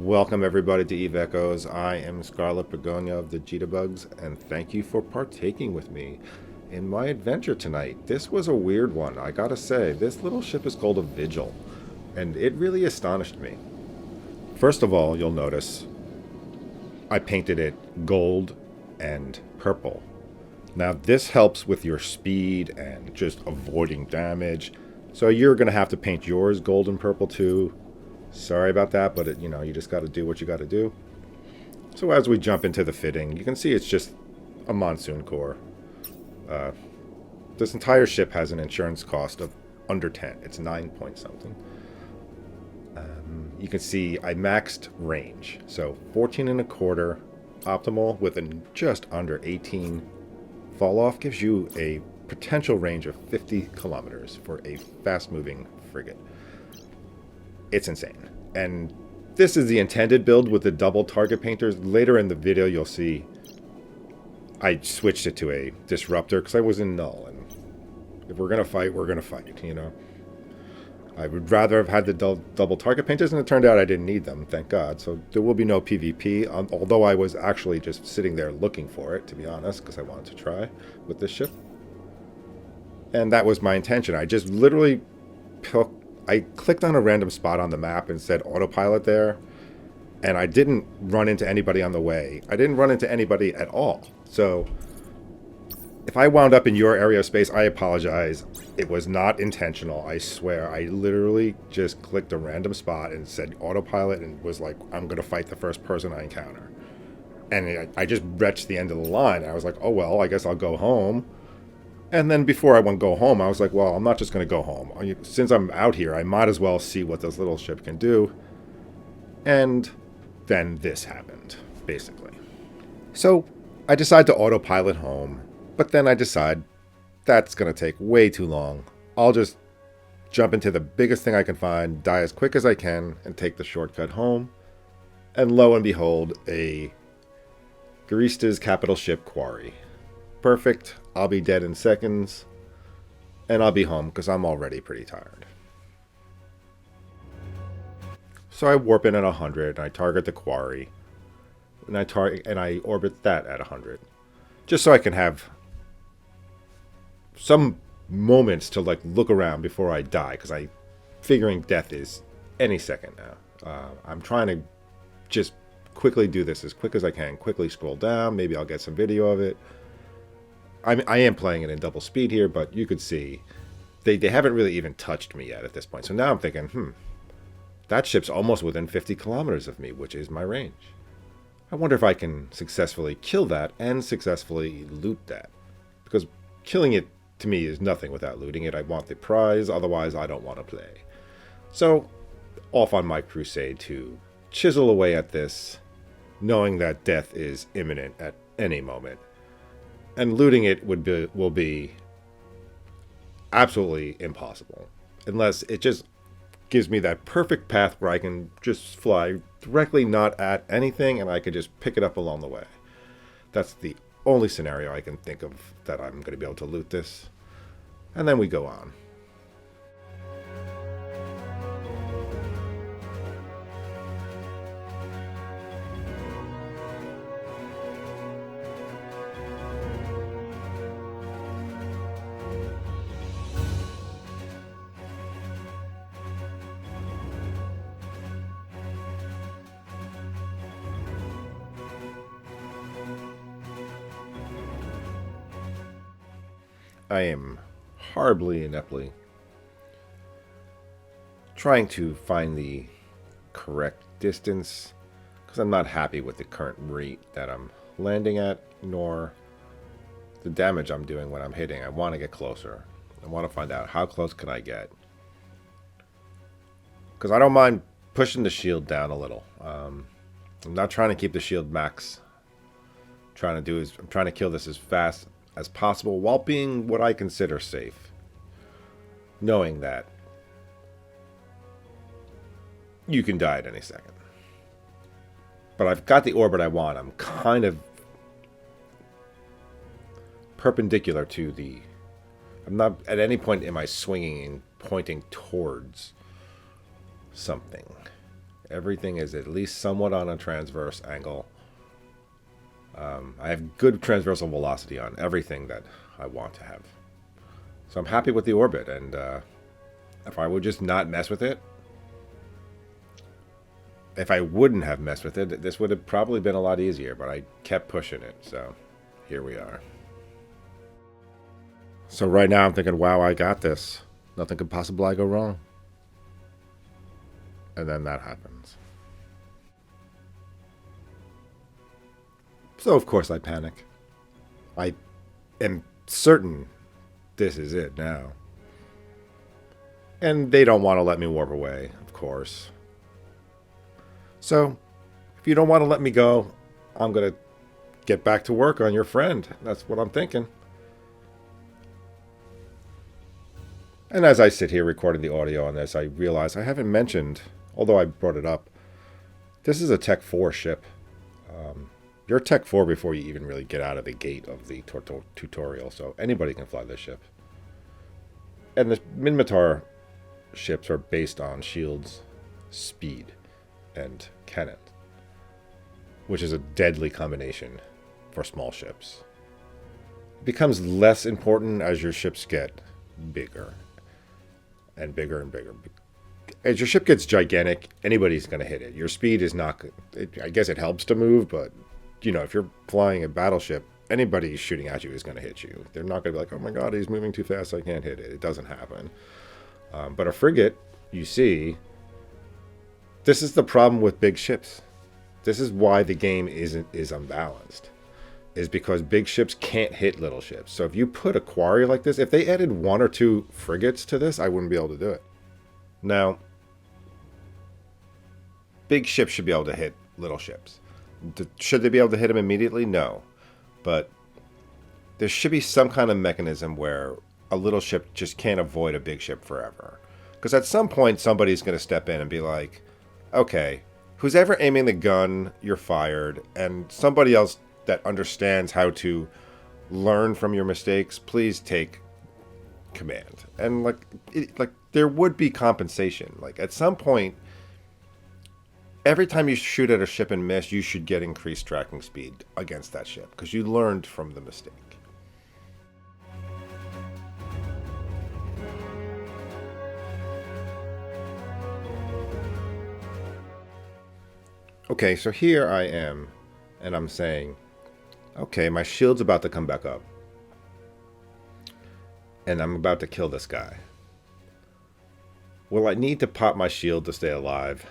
Welcome everybody to Eve Echoes. I am Scarlet Begonia of the Jitabugs, and thank you for partaking with me in my adventure tonight. This was a weird one, I gotta say. This little ship is called a Vigil, and it really astonished me. First of all, you'll notice I painted it gold and purple. Now this helps with your speed and just avoiding damage. So you're gonna have to paint yours gold and purple too. Sorry about that, but you just got to do what you got to do. So as we jump into the fitting, you can see it's just a monsoon core. This entire ship has an insurance cost of under 10. It's 9 point something. You can see I maxed range, so 14 and a quarter optimal with a just under 18 fall off gives you a potential range of 50 kilometers for a fast moving frigate. It's insane. And this is the intended build with the double target painters. Later in the video, you'll see I switched it to a disruptor because I was in null. And if we're going to fight, we're going to fight, I would rather have had the double target painters, and it turned out I didn't need them, thank God. So there will be no PvP, although I was actually just sitting there looking for it, to be honest, because I wanted to try with this ship. And that was my intention. I just literally I clicked on a random spot on the map and said autopilot there, and I didn't run into anybody on the way. I didn't run into anybody at all. So if I wound up in your area of space, I apologize. It was not intentional, I swear. I literally just clicked a random spot and said autopilot and was like, I'm going to fight the first person I encounter. And I just reached the end of the line. I was like, oh, well, I guess I'll go home. And then before I went go home, I was like, well, I'm not just going to go home. Since I'm out here, I might as well see what this little ship can do. And then this happened, basically. So I decide to autopilot home, but then I decide that's going to take way too long. I'll just jump into the biggest thing I can find, die as quick as I can, and take the shortcut home. And lo and behold, a Garista's Capital Ship Quarry. Perfect. I'll be dead in seconds, and I'll be home because I'm already pretty tired. So I warp in at 100, and I target the quarry, and I orbit that at 100, just so I can have some moments to look around before I die, because I'm figuring death is any second now. I'm trying to just quickly do this as quick as I can. Quickly scroll down. Maybe I'll get some video of it. I am playing it in double speed here, but you could see they haven't really even touched me yet at this point. So now I'm thinking, that ship's almost within 50 kilometers of me, which is my range. I wonder if I can successfully kill that and successfully loot that. Because killing it, to me, is nothing without looting it. I want the prize, otherwise I don't want to play. So, off on my crusade to chisel away at this, knowing that death is imminent at any moment. And looting it will be absolutely impossible. Unless it just gives me that perfect path where I can just fly directly not at anything and I could just pick it up along the way. That's the only scenario I can think of that I'm going to be able to loot this. And then we go on. I am horribly ineptly trying to find the correct distance because I'm not happy with the current rate that I'm landing at, nor the damage I'm doing when I'm hitting. I want to get closer. I want to find out how close can I get, because I don't mind pushing the shield down a little. I'm not trying to keep the shield max. I'm trying to kill this as fast as possible while being what I consider safe, knowing that you can die at any second. But I've got the orbit I want. I'm kind of perpendicular to the... I'm not at any point am I swinging and pointing towards something. Everything is at least somewhat on a transverse angle. I have good transversal velocity on everything that I want to have. So I'm happy with the orbit, and if I would just not mess with it, if I wouldn't have messed with it, this would have probably been a lot easier, but I kept pushing it, so here we are. So right now I'm thinking, wow, I got this. Nothing could possibly go wrong. And then that happens. So of course I panic. I am certain this is it now. And they don't want to let me warp away, of course. So, if you don't want to let me go, I'm going to get back to work on your friend. That's what I'm thinking. And as I sit here recording the audio on this, I realize I haven't mentioned, although I brought it up, this is a Tech 4 ship. You're Tech 4 before you even really get out of the gate of the tutorial, so anybody can fly this ship. And the Minmatar ships are based on shields, speed, and cannon, which is a deadly combination for small ships. It becomes less important as your ships get bigger and bigger and bigger. As your ship gets gigantic, anybody's going to hit it. Your speed is not... I guess it helps to move, but, you know, if you're flying a battleship, anybody shooting at you is going to hit you. They're not going to be like, oh my god, he's moving too fast, I can't hit it. It doesn't happen. But a frigate, you see... This is the problem with big ships. This is why the game is unbalanced. Is because big ships can't hit little ships. So if you put a quarry like this, if they added 1 or 2 frigates to this, I wouldn't be able to do it. Now, big ships should be able to hit little ships. Should they be able to hit them immediately? No. But there should be some kind of mechanism where a little ship just can't avoid a big ship forever. Because at some point, somebody's going to step in and be like, okay, who's ever aiming the gun, you're fired, and somebody else that understands how to learn from your mistakes, please take command. And like there would be compensation. Like at some point, every time you shoot at a ship and miss, you should get increased tracking speed against that ship because you learned from the mistake. Okay, so here I am, and I'm saying, okay, my shield's about to come back up. And I'm about to kill this guy. Will I need to pop my shield to stay alive?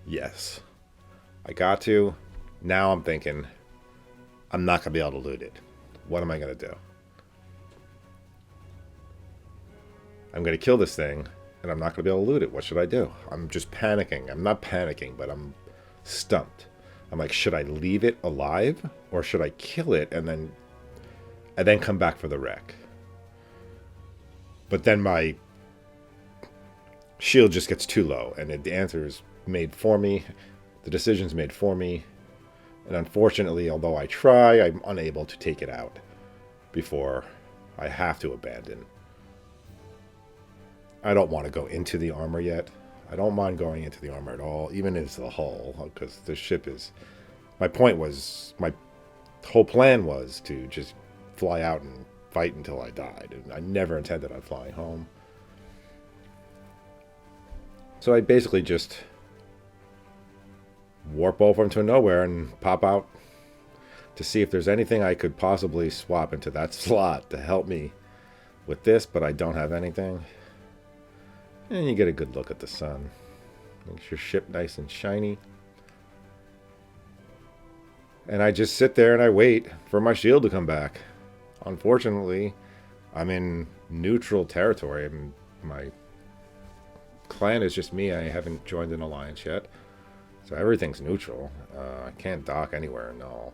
Yes. I got to. Now I'm thinking, I'm not going to be able to loot it. What am I going to do? I'm going to kill this thing, and I'm not going to be able to loot it. What should I do? I'm just panicking. I'm not panicking, but I'm stumped. I'm like, should I leave it alive or should I kill it and then come back for the wreck? But then my shield just gets too low and the answer is made for me. The decision's made for me. And unfortunately, although I try, I'm unable to take it out before I have to abandon. I don't want to go into the armor yet. I don't mind going into the armor at all, even into the hull, because the ship is... My whole plan was to just fly out and fight until I died. And I never intended on flying home. So I basically just warp over into nowhere and pop out to see if there's anything I could possibly swap into that slot to help me with this, but I don't have anything. And you get a good look at the sun. Makes your ship nice and shiny. And I just sit there and I wait for my shield to come back. Unfortunately, I'm in neutral territory. My clan is just me. I haven't joined an alliance yet. So everything's neutral. I can't dock anywhere, no.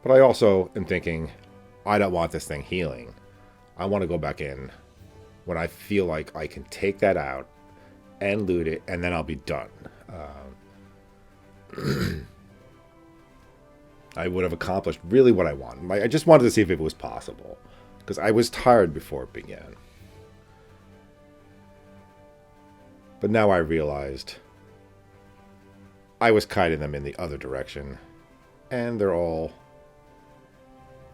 But I also am thinking, I don't want this thing healing. I want to go back in when I feel like I can take that out and loot it, and then I'll be done. I would have accomplished really what I wanted. I just wanted to see if it was possible, because I was tired before it began. But now I realized I was kiting them in the other direction. And they're all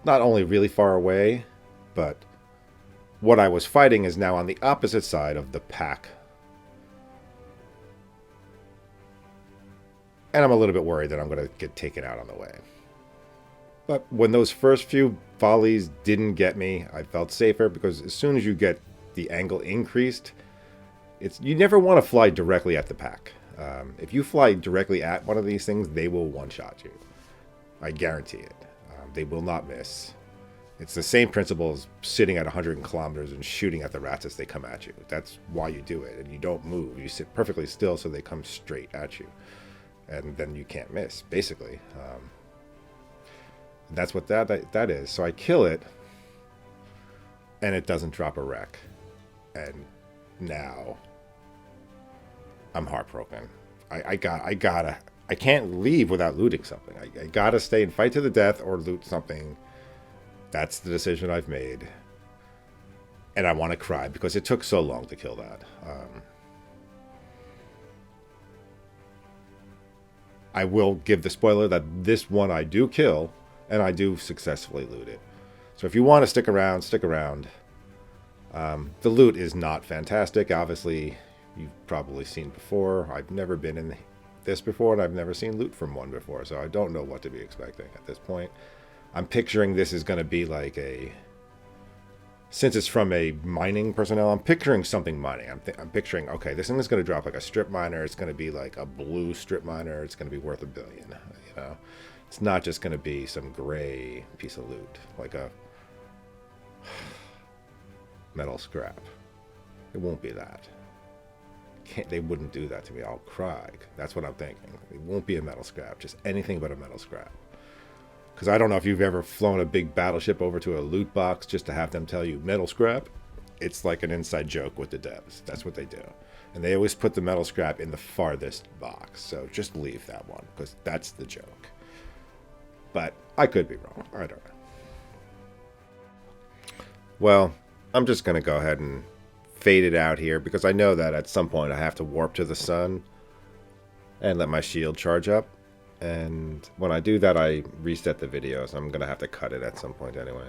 not only really far away, but what I was fighting is now on the opposite side of the pack. And I'm a little bit worried that I'm going to get taken out on the way. But when those first few volleys didn't get me, I felt safer, because as soon as you get the angle increased, you never want to fly directly at the pack. If you fly directly at one of these things, they will one-shot you. I guarantee it. They will not miss. It's the same principle as sitting at 100 kilometers and shooting at the rats as they come at you. That's why you do it, and you don't move. You sit perfectly still so they come straight at you. And then you can't miss, basically. That's what that is. So I kill it, and it doesn't drop a wreck. And now I'm heartbroken. I can't leave without looting something. I gotta stay and fight to the death or loot something. That's the decision I've made. And I want to cry because it took so long to kill that. I will give the spoiler that this one I do kill, and I do successfully loot it. So if you want to stick around, stick around. The loot is not fantastic. Obviously, you've probably seen before. I've never been in this before, and I've never seen loot from one before, so I don't know what to be expecting at this point. I'm picturing this is going to be like since it's from a mining personnel, I'm picturing something mining. I'm picturing, okay, this thing is going to drop like a strip miner. It's going to be like a blue strip miner. It's going to be worth $1 billion. You know, it's not just going to be some gray piece of loot like a metal scrap. It won't be that. They wouldn't do that to me. I'll cry. That's what I'm thinking. It won't be a metal scrap. Just anything but a metal scrap. Because I don't know if you've ever flown a big battleship over to a loot box just to have them tell you metal scrap. It's like an inside joke with the devs. That's what they do. And they always put the metal scrap in the farthest box. So just leave that one, because that's the joke. But I could be wrong. I don't know. Well, I'm just going to go ahead and fade it out here, because I know that at some point I have to warp to the sun and let my shield charge up. And when I do that, I reset the video, so I'm going to have to cut it at some point anyway.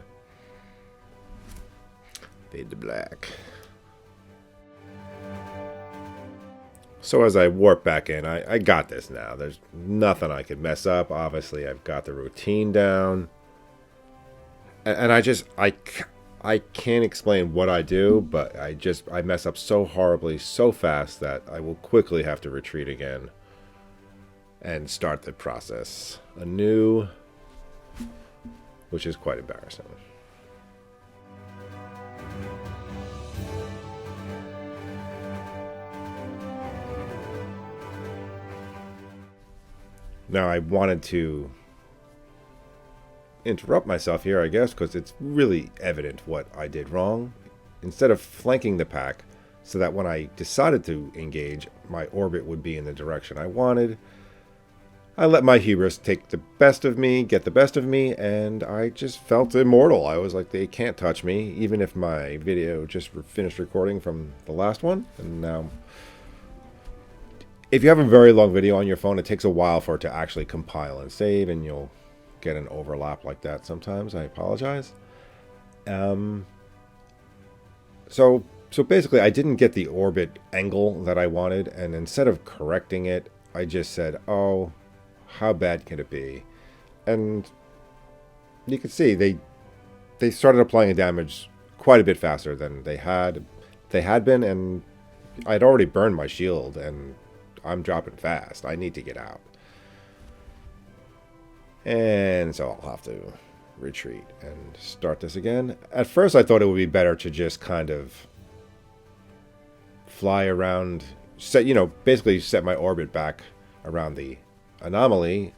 Fade to black. So as I warp back in, I got this now. There's nothing I could mess up. Obviously, I've got the routine down. And I can't explain what I do, but I mess up so horribly, so fast, that I will quickly have to retreat again and start the process anew, which is quite embarrassing. Now, I wanted to interrupt myself here, I guess, because it's really evident what I did wrong. Instead of flanking the pack so that when I decided to engage, my orbit would be in the direction I wanted, I let my hubris take the best of me, get the best of me, and I just felt immortal. I was like, they can't touch me, even if my video just finished recording from the last one. And now, if you have a very long video on your phone, it takes a while for it to actually compile and save, and you'll get an overlap like that sometimes. I apologize. So basically, I didn't get the orbit angle that I wanted, and instead of correcting it, I just said, oh, how bad can it be? And you can see they started applying damage quite a bit faster than they had been, and I'd already burned my shield, and I'm dropping fast. I need to get out. And so I'll have to retreat and start this again. At first I thought it would be better to just kind of fly around, basically set my orbit back around the anomaly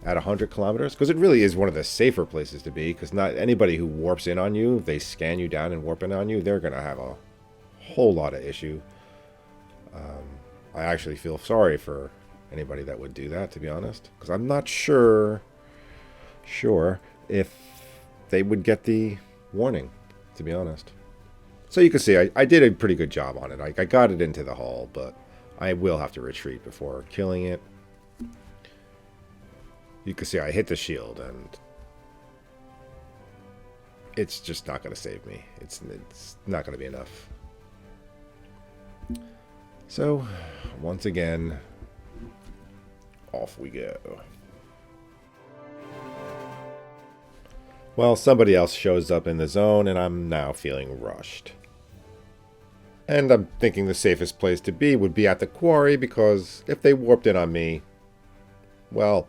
at 100 kilometers, because it really is one of the safer places to be, because not anybody who warps in on you, they scan you down and warp in on you, they're going to have a whole lot of issue. I actually feel sorry for anybody that would do that, to be honest, because I'm not sure if they would get the warning, to be honest. So you can see I did a pretty good job on it. I got it into the hull, but I will have to retreat before killing it. You can see I hit the shield, and it's just not going to save me. It's not going to be enough. So, once again, off we go. Well, somebody else shows up in the zone, and I'm now feeling rushed. And I'm thinking the safest place to be would be at the quarry, because if they warped in on me, well,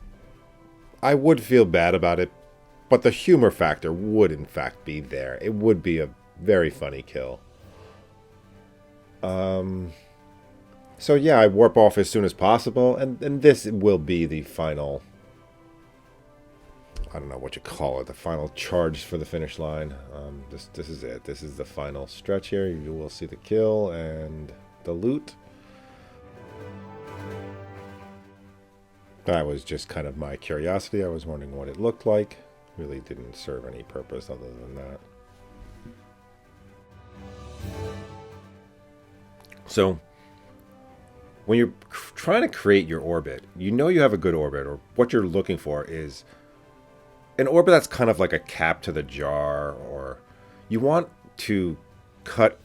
I would feel bad about it, but the humor factor would in fact be there. It would be a very funny kill. So yeah, I warp off as soon as possible, and this will be the final, I don't know what you call it, the final charge for the finish line. This is it. This is the final stretch here. You will see the kill and the loot. That was just kind of my curiosity. I was wondering what it looked like. Really didn't serve any purpose other than that. So, when you're trying to create your orbit, you know you have a good orbit, or what you're looking for is an orbit that's kind of like a cap to the jar, or you want to cut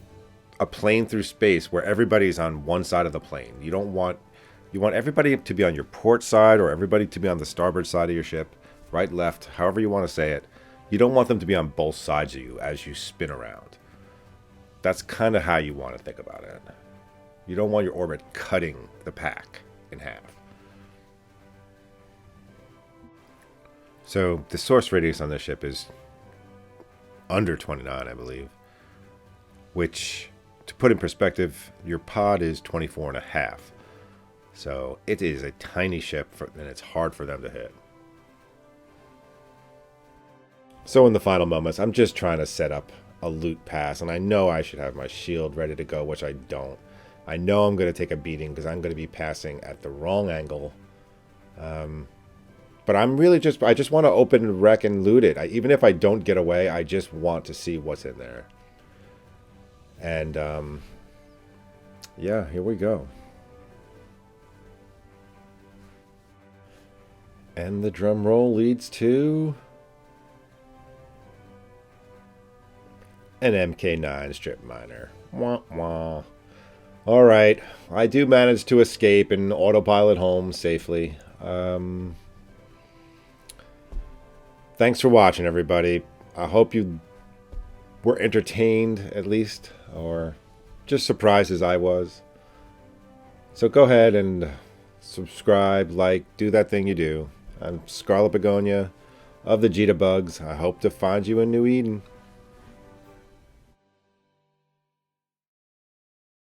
a plane through space where everybody's on one side of the plane. You want everybody to be on your port side, or everybody to be on the starboard side of your ship, right, left, however you want to say it. You don't want them to be on both sides of you as you spin around. That's kind of how you want to think about it. You don't want your orbit cutting the pack in half. So the source radius on this ship is under 29, I believe. Which, to put in perspective, your pod is 24 and a half. So it is a tiny ship, and it's hard for them to hit. So in the final moments, I'm just trying to set up a loot pass, and I know I should have my shield ready to go, which I don't. I know I'm going to take a beating because I'm going to be passing at the wrong angle. But I'm really I just want to open the wreck and loot it. Even if I don't get away, I just want to see what's in there. And, yeah, here we go. And the drum roll leads to an MK9 strip miner. Wah, wah. All right, I do manage to escape and autopilot home safely. Thanks for watching, everybody. I hope you were entertained, at least, or just surprised as I was. So go ahead and subscribe, like, do that thing you do. I'm Scarlet Begonia of the Jita Bugs. I hope to find you in New Eden.